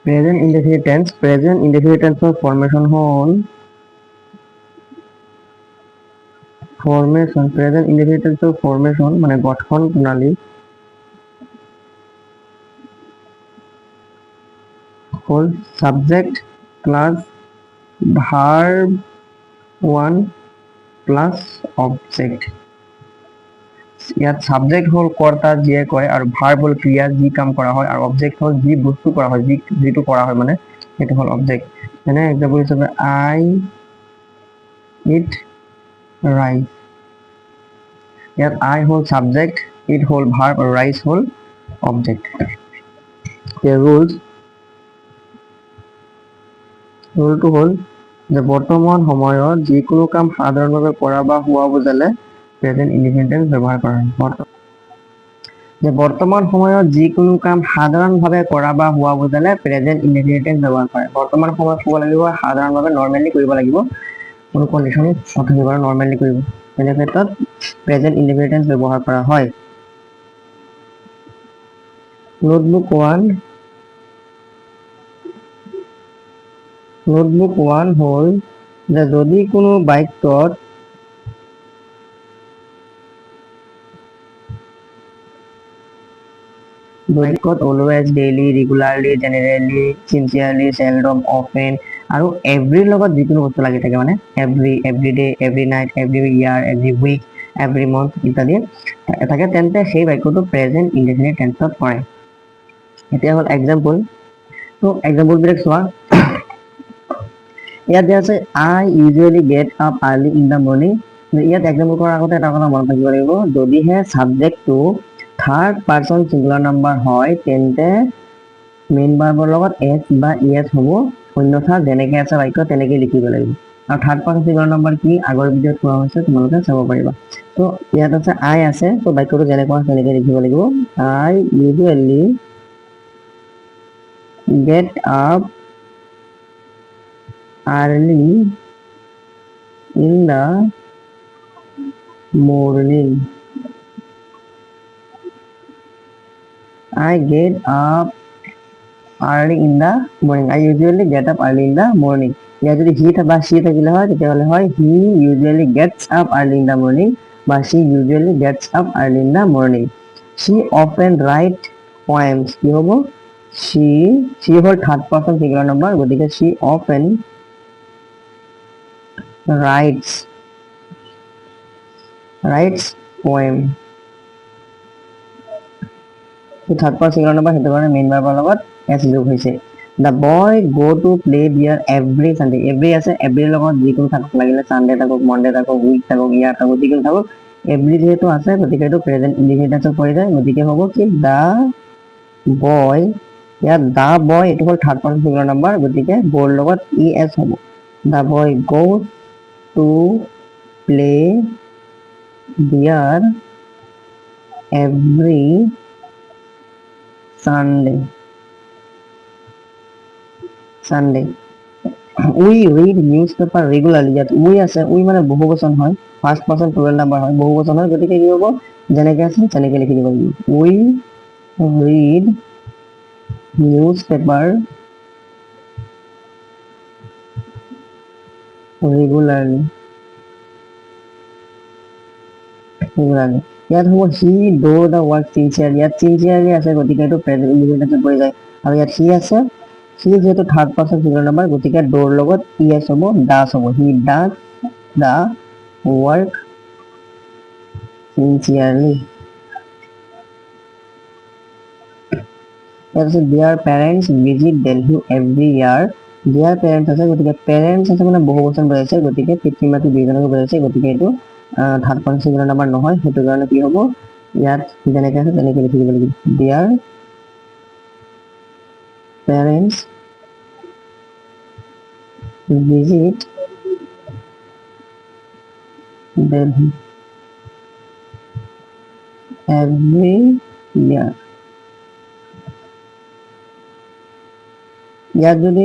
Present indefinite টেন্সৰ formation হ'ল present indefinite টেন্সৰ formation মানে গঠন প্ৰণালী হ'ল subject plus verb 1 plus object. ইয়াত সাবজেক্ট হ'ল কৰ্তা যিয়ে কয় আৰু ভাৰ্ব হ'ল ক্ৰিয়া যি কাম কৰা হয় আৰু অবজেক্ট হ'ল যি বস্তু কৰা হয় যিটো কৰা হয় মানে সেইটো হ'ল অবজেক্ট। যেনে এক্সাম্পল হিচাপে আই ইট ৰাইচ। ইয়াত আই হ'ল সাবজেক্ট, ইট হ'ল ভাৰ্ব আৰু ৰাইচ হ'ল অবজেক্ট। ৰুলটো হ'ল যে বৰ্তমান সময়ত যিকোনো কাম সাধাৰণভাৱে কৰা বা হোৱা বুজালে প্ৰেজেন্ট ইনডেফিনিট টেন্স ব্যৱহাৰ কৰা হয়। যে বৰ্তমান সময়ত যিকোনো কাম সাধাৰণভাৱে কৰা বা হোৱা বুজালে প্ৰেজেন্ট ইনডেফিনিট টেন্স ব্যৱহাৰ কৰে। বৰ্তমান সময়ত হ'ব লাগিব, সাধাৰণভাৱে নৰ্মেলি কৰিব লাগিব, কোনো কণ্ডিশ্যনত নাথাকিব আৰু নৰ্মেলি কৰিব। তেনে ক্ষেত্ৰত প্ৰেজেন্ট ইনডেফিনিট টেন্স ব্যৱহাৰ কৰা হয়। নোটবুক 1 হ'ল যে যদি কোনো বাক্যত always, daily, regularly, generally, sincerely, seldom, often আৰু এভৰিৰ লগত যিকোনো বস্তু লাগি থাকে মানে everyday, every night, every year, every week, every month ইত্যাদি থাকে, তেন্তে সেই বাক্যটো প্ৰেজেন্ট ইনডেফিনিট টেন্সত পৰে। এতিয়া হ'ল এক্সাম্পল। তো এক্সাম্পলবিলাক চোৱা। ইয়াত দিয়া আছে I usually get up early in the morning. ইয়াত এক্সাম্পল কৰাৰ আগতে এটা কথা মনত ৰাখিব লাগিব, যদিহে ছাবজেক্টটো থাৰ্ড পাৰ্চন ছিংগুলাৰ নাম্বাৰ হয় তেন্তে মেইন ভাৰ্বৰ লগত এছ বা ইএছ হ'ব, অন্যথা যেনেকৈ আছে বাক্য তেনেকৈ লিখিব লাগিব। আৰু থাৰ্ড পাৰ্চন ছিংগুলাৰ নাম্বাৰ কি আগৰ ভিডিঅ'ত কোৱা হৈছে, তোমালোকে চাব পাৰিবা। তো ইয়াত আছে আই আছে, তো বাক্যটো যেনেকুৱা আছে তেনেকৈ লিখিব লাগিব। I usually get up early in the morning. I get up early in the morning. I usually get up early in the morning. ইয়াত যদি হি বা she থাকিলে হয় তেতিয়াহ'লে হয় he usually gets up early in the morning বা she usually gets up early in the morning. She often write poems. কি হ'ব? she হ'ল থাৰ্ড পাৰ্চন ছিংগুলাৰ নাম্বাৰ, গতিকে she often writes poem. Third person singular number, সেইটো কাৰণে main ভাৰ্বৰ লগত S যোগ হৈছে। The boy go to play বিয়াৰ এভৰি চানডে। এভৰি আছে, এভৰিৰ লগত যিকোনো থাকক, লাগিলে চানডে থাকক, মনডে থাকক, উইক থাকক, ইয়াৰ থাকক, যিকোনো থাকক, এভৰি যিহেতু আছে গতিকে এইটো প্ৰেজেন্ট ইনডেফিনিট টেন্সত পৰি যায়। গতিকে হ'ব কি দ্য বয়। ইয়াত দ্য বয় এইটো হ'ল থাৰ্ড পাৰ্চন ছিংগুলাৰ নাম্বাৰ, গতিকে গ'ৰ লগত ই এছ হ'ব। The boy goes to play বিয়াৰ every Sunday. We read newspaper regularly. ইয়াত we আছে, we মানে বহুবচন হয়, ফাৰ্ষ্ট পাৰ্চন প্লুৰেল নাম্বাৰ হয়, বহুবচন হয়, গতিকে কি হ'ব যেনেকৈ আছে তেনেকৈ লিখি দিব লাগিব। We read newspaper regularly. ইয়াত হ'ব he do the work sincerely. ইয়াত sincerely আছে গতিকে এইটো প্ৰেজেন্ট ইনডেফিনিট টেন্সত পৰি যায়। আৰু ইয়াত he আছে, he যেহেতু থাৰ্ড পাৰ্চন ছিংগুলাৰ নাম্বাৰ গতিকে ড'ৰ লগত ইএছ হ'ব, ডাজ হ'ব। he does the work sincerely. ইয়াত আছে their parents visit Delhi every year. their parents আছে গতিকে পেৰেণ্টছ আছে মানে বহুবচন বুজাইছে, গতিকে পিতৃ মাতৃ দুয়োজনকে বুজাইছে, গতিকে এইটো থাৰ্ড পাৰ্চন ছিংগুলাৰ নাম্বাৰ নহয়, সেইটো কাৰণে কি হ'ব ইয়াত যেনেকৈ আছে তেনেকৈ লিখি দিব লাগিব। their parents visit Delhi every year. ইয়াত যদি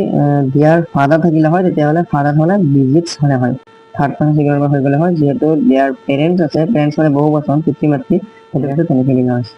their father থাকিলে হয় তেতিয়াহ'লে ফাদাৰ হ'লে visits হ'লে হয়, থাৰ্ড পাৰ্চন ছিংগুলাৰ নাম্বাৰ হৈ গ'লে হয়, যিহেতু their parents আছে, পেৰেণ্টছ মানে বহুবচন পিতৃ মাতৃ, সেইটো কাৰণে তেনেকৈ লিখা হৈছে।